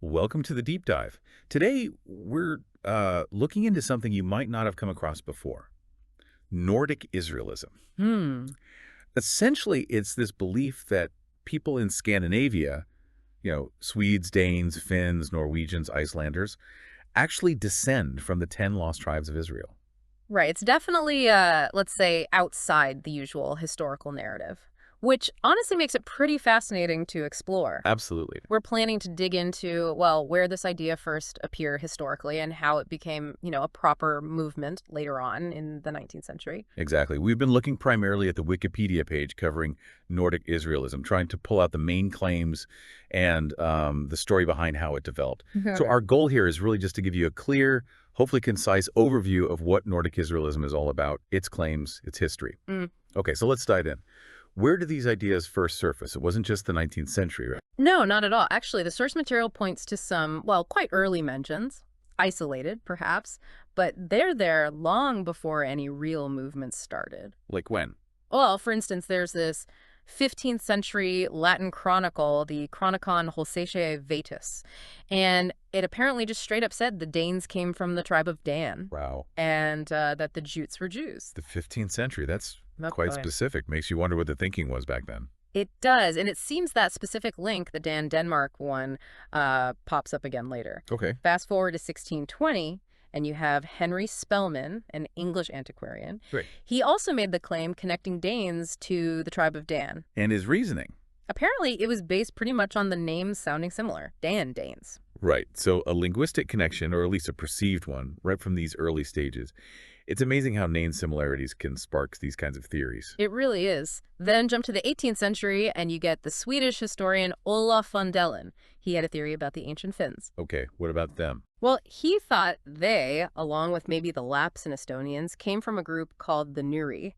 Welcome to the deep dive. Today, we're looking into something you might not have come across before. Nordic Israelism. Hmm. Essentially, it's this belief that people in Scandinavia, Swedes, Danes, Finns, Norwegians, Icelanders, actually descend from the 10 lost tribes of Israel. Right. It's definitely, let's say, outside the usual historical narrative, which honestly makes it pretty fascinating to explore. Absolutely. We're planning to dig into, well, where this idea first appeared historically and how it became, a proper movement later on in the 19th century. Exactly. We've been looking primarily at the Wikipedia page covering Nordic Israelism, trying to pull out the main claims and the story behind how it developed. So Okay. our goal here is really just to give you a clear, hopefully concise overview of what Nordic Israelism is all about, its claims, its history. Mm. Okay, so let's dive in. Where did these ideas first surface? It wasn't just the 19th century, right? No, not at all. Actually, the source material points to some, well, quite early mentions, isolated perhaps, but they're there long before any real movements started. Like when? Well, for instance, there's this 15th century Latin chronicle, the Chronicon Holsatiae Vetus, and it apparently just straight up said the Danes came from the tribe of Dan Wow. and that the Jutes were Jews. The 15th century. That's Oh, quite boy. specific. Makes you wonder what the thinking was back then. It does, and it seems that specific link, the Dan-Denmark one, pops up again later. Okay. Fast forward to 1620, and you have Henry Spelman, an English antiquarian. Great. He also made the claim connecting Danes to the tribe of Dan. And his reasoning. Apparently, it was based pretty much on the names sounding similar, Danes. Right. So a linguistic connection, or at least a perceived one, right from these early stages. It's amazing how name similarities can spark these kinds of theories. It really is. Then jump to the 18th century, and you get the Swedish historian Olaf von Dellen. He had a theory about the ancient Finns. Okay, what about them? Well, he thought they, along with maybe the Lapps and Estonians, came from a group called the Nuri.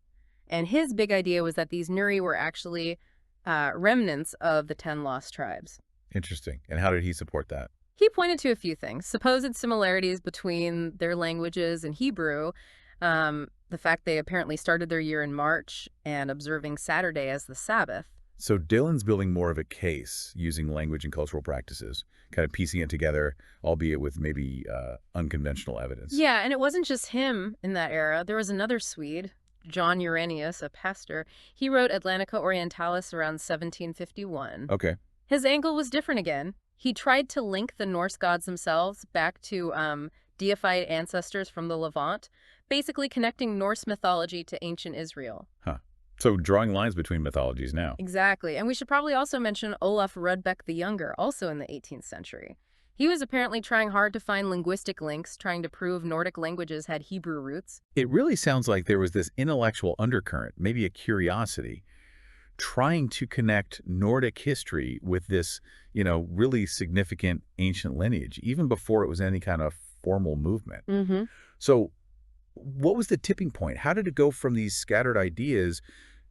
And his big idea was that these Nuri were actually remnants of the 10 lost tribes. Interesting. And how did he support that? He pointed to a few things: supposed similarities between their languages and Hebrew, the fact they apparently started their year in March and observing Saturday as the Sabbath. So Dylan's building more of a case using language and cultural practices, kind of piecing it together, albeit with maybe unconventional evidence. Yeah, and it wasn't just him in that era. There was another Swede, John Uranius, a pastor. He wrote Atlantica Orientalis around 1751. Okay. His angle was different again. He tried to link the Norse gods themselves back to deified ancestors from the Levant, basically connecting Norse mythology to ancient Israel. Huh. So drawing lines between mythologies now. Exactly. And we should probably also mention Olaf Rudbeck the Younger, also in the 18th century. He was apparently trying hard to find linguistic links, trying to prove Nordic languages had Hebrew roots. It really sounds like there was this intellectual undercurrent, maybe a curiosity, trying to connect Nordic history with this, really significant ancient lineage, even before it was any kind of formal movement. Mm-hmm. So what was the tipping point? How did it go from these scattered ideas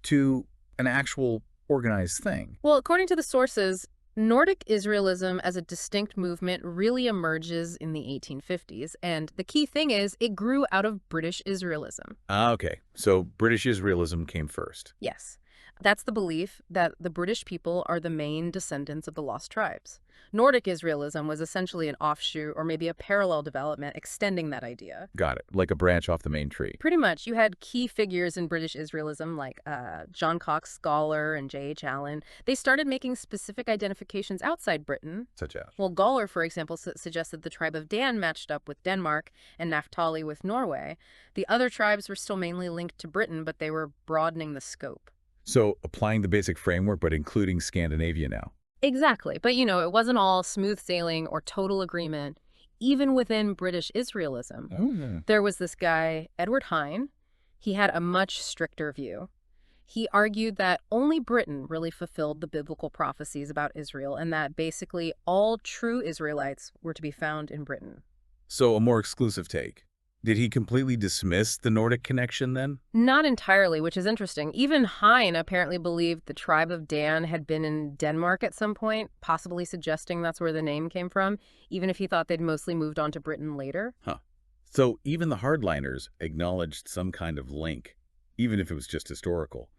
to an actual organized thing? Well, according to the sources, Nordic Israelism as a distinct movement really emerges in the 1850s, and the key thing is it grew out of British Israelism. Ah, okay. So British Israelism came first. Yes. That's the belief that the British people are the main descendants of the lost tribes. Nordic Israelism was essentially an offshoot or maybe a parallel development extending that idea. Got it. Like a branch off the main tree. Pretty much, you had key figures in British Israelism like John Cox Scholar and J.H. Allen. They started making specific identifications outside Britain. Such as? Well, Gawler, for example, suggested the tribe of Dan matched up with Denmark and Naphtali with Norway. The other tribes were still mainly linked to Britain, but they were broadening the scope. So applying the basic framework, but including Scandinavia now. Exactly. But, it wasn't all smooth sailing or total agreement. Even within British Israelism, Oh. there was this guy, Edward Hine. He had a much stricter view. He argued that only Britain really fulfilled the biblical prophecies about Israel and that basically all true Israelites were to be found in Britain. So a more exclusive take. Did he completely dismiss the Nordic connection then? Not entirely, which is interesting. Even Hine apparently believed the tribe of Dan had been in Denmark at some point, possibly suggesting that's where the name came from, even if he thought they'd mostly moved on to Britain later. Huh. So even the hardliners acknowledged some kind of link, even if it was just historical.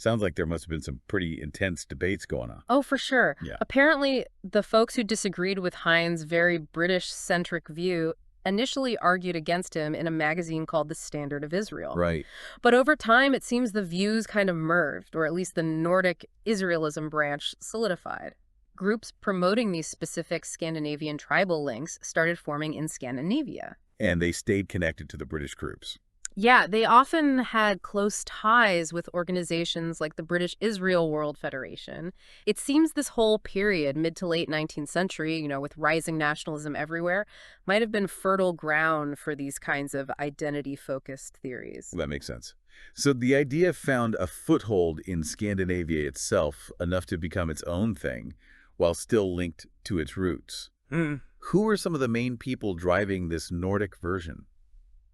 Sounds like there must have been some pretty intense debates going on. Oh, for sure. Yeah. Apparently, the folks who disagreed with Hines' very British-centric view initially argued against him in a magazine called The Standard of Israel. Right. But over time, it seems the views kind of merged, or at least the Nordic Israelism branch solidified. Groups promoting these specific Scandinavian tribal links started forming in Scandinavia. And they stayed connected to the British groups. Yeah, they often had close ties with organizations like the British Israel World Federation. It seems this whole period, mid to late 19th century, with rising nationalism everywhere, might have been fertile ground for these kinds of identity-focused theories. Well, that makes sense. So the idea found a foothold in Scandinavia itself, enough to become its own thing, while still linked to its roots. Who are some of the main people driving this Nordic version?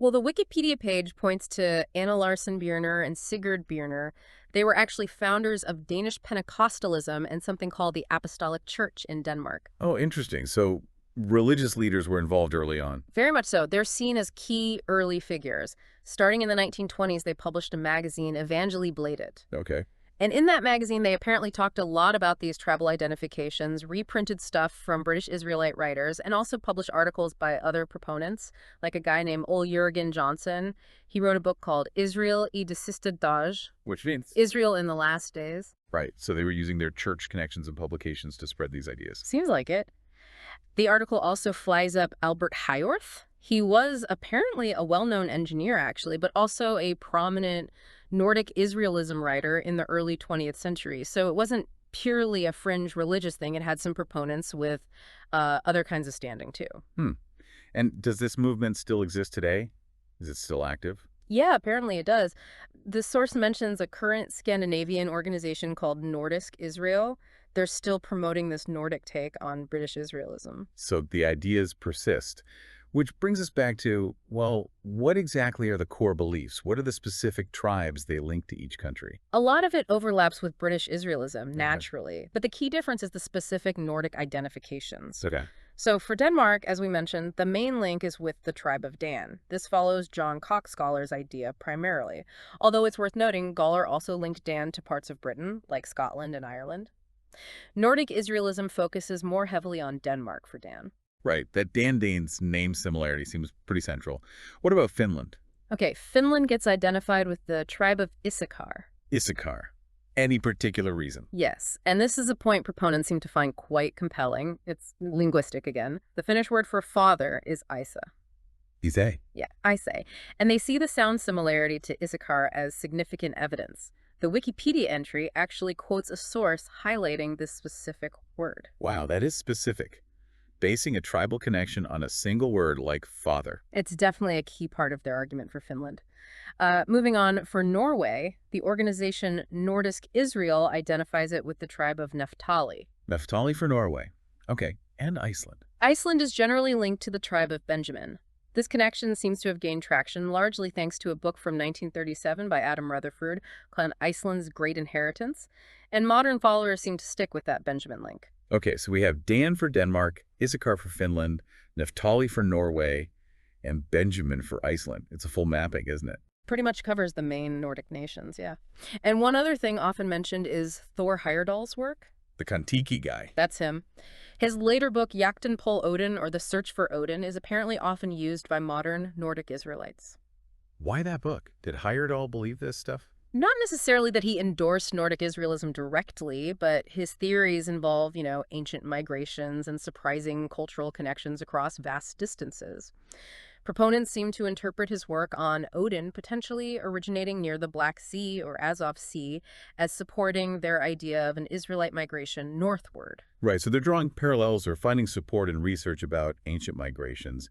Well, the Wikipedia page points to Anna Larsen Bjørner and Sigurd Bjørner. They were actually founders of Danish Pentecostalism and something called the Apostolic Church in Denmark. Oh, interesting. So religious leaders were involved early on. Very much so. They're seen as key early figures. Starting in the 1920s, they published a magazine, Evangelii Bladet. Okay. And in that magazine, they apparently talked a lot about these tribal identifications, reprinted stuff from British Israelite writers, and also published articles by other proponents, like a guy named Ole Jørgen Johnson. He wrote a book called Israel i de siste dage, Which means? Israel in the Last Days. Right. So they were using their church connections and publications to spread these ideas. Seems like it. The article also flies up Albert Hayorth. He was apparently a well-known engineer, actually, but also a prominent Nordic Israelism writer in the early 20th century. So it wasn't purely a fringe religious thing. It had some proponents with other kinds of standing, too. And does this movement still exist today? Is it still active? Yeah, apparently it does. The source mentions a current Scandinavian organization called Nordic Israel. They're still promoting this Nordic take on British Israelism. So the ideas persist. Which brings us back to, well, what exactly are the core beliefs? What are the specific tribes they link to each country? A lot of it overlaps with British Israelism, naturally, but the key difference is the specific Nordic identifications. Okay. So for Denmark, as we mentioned, the main link is with the tribe of Dan. This follows John Coxgaller's idea primarily, although it's worth noting Galler also linked Dan to parts of Britain, like Scotland and Ireland. Nordic Israelism focuses more heavily on Denmark for Dan. Right. That Dane's name similarity seems pretty central. What about Finland? Okay, Finland gets identified with the tribe of Issachar. Issachar. Any particular reason? Yes, and this is a point proponents seem to find quite compelling. It's linguistic again. The Finnish word for father is Isa. Ise. Yeah, Isa. And they see the sound similarity to Issachar as significant evidence. The Wikipedia entry actually quotes a source highlighting this specific word. Wow, that is specific. Basing a tribal connection on a single word like father. It's definitely a key part of their argument for Finland. Moving on, for Norway, the organization Nordic Israel identifies it with the tribe of Naphtali. Naphtali for Norway. Okay, and Iceland. Iceland is generally linked to the tribe of Benjamin. This connection seems to have gained traction largely thanks to a book from 1937 by Adam Rutherford called Iceland's Great Inheritance, and modern followers seem to stick with that Benjamin link. Okay, so we have Dan for Denmark, Issachar for Finland, Naphtali for Norway, and Benjamin for Iceland. It's a full mapping, isn't it? Pretty much covers the main Nordic nations, yeah. And one other thing often mentioned is Thor Heyerdahl's work. The Kon-Tiki guy. That's him. His later book, Jakten på Odin, or The Search for Odin, is apparently often used by modern Nordic Israelites. Why that book? Did Heyerdahl believe this stuff? Not necessarily that he endorsed Nordic Israelism directly, but his theories involve, ancient migrations and surprising cultural connections across vast distances. Proponents seem to interpret his work on Odin potentially originating near the Black Sea or Azov Sea as supporting their idea of an Israelite migration northward. Right, so they're drawing parallels or finding support in research about ancient migrations,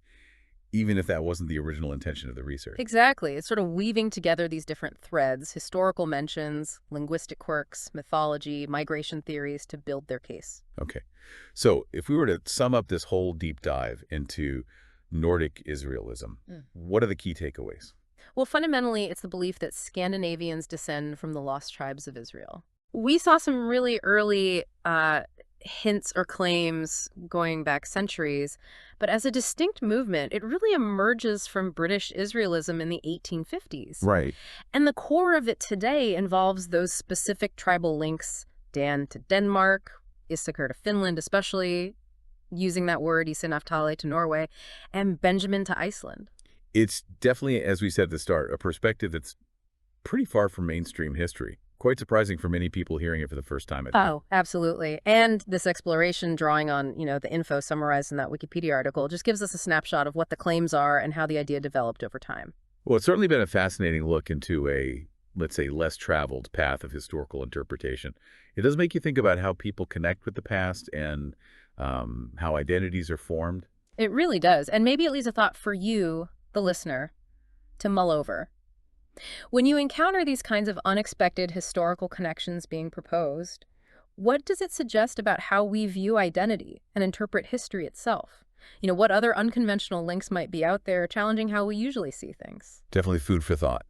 even if that wasn't the original intention of the research. Exactly. It's sort of weaving together these different threads, historical mentions, linguistic quirks, mythology, migration theories to build their case. Okay. So if we were to sum up this whole deep dive into Nordic Israelism, what are the key takeaways? Well, fundamentally, it's the belief that Scandinavians descend from the lost tribes of Israel. We saw some really early hints or claims going back centuries, but as a distinct movement, it really emerges from British Israelism in the 1850s. Right. And the core of it today involves those specific tribal links: Dan to Denmark, Issachar to Finland, especially using that word, Isa Naphtali to Norway, and Benjamin to Iceland. It's definitely, as we said at the start, a perspective that's pretty far from mainstream history. Quite surprising for many people hearing it for the first time, I think. Oh, absolutely. And this exploration drawing on, the info summarized in that Wikipedia article just gives us a snapshot of what the claims are and how the idea developed over time. Well, it's certainly been a fascinating look into a, let's say, less traveled path of historical interpretation. It does make you think about how people connect with the past and how identities are formed. It really does. And maybe it leaves a thought for you, the listener, to mull over. When you encounter these kinds of unexpected historical connections being proposed, what does it suggest about how we view identity and interpret history itself? What other unconventional links might be out there challenging how we usually see things? Definitely food for thought.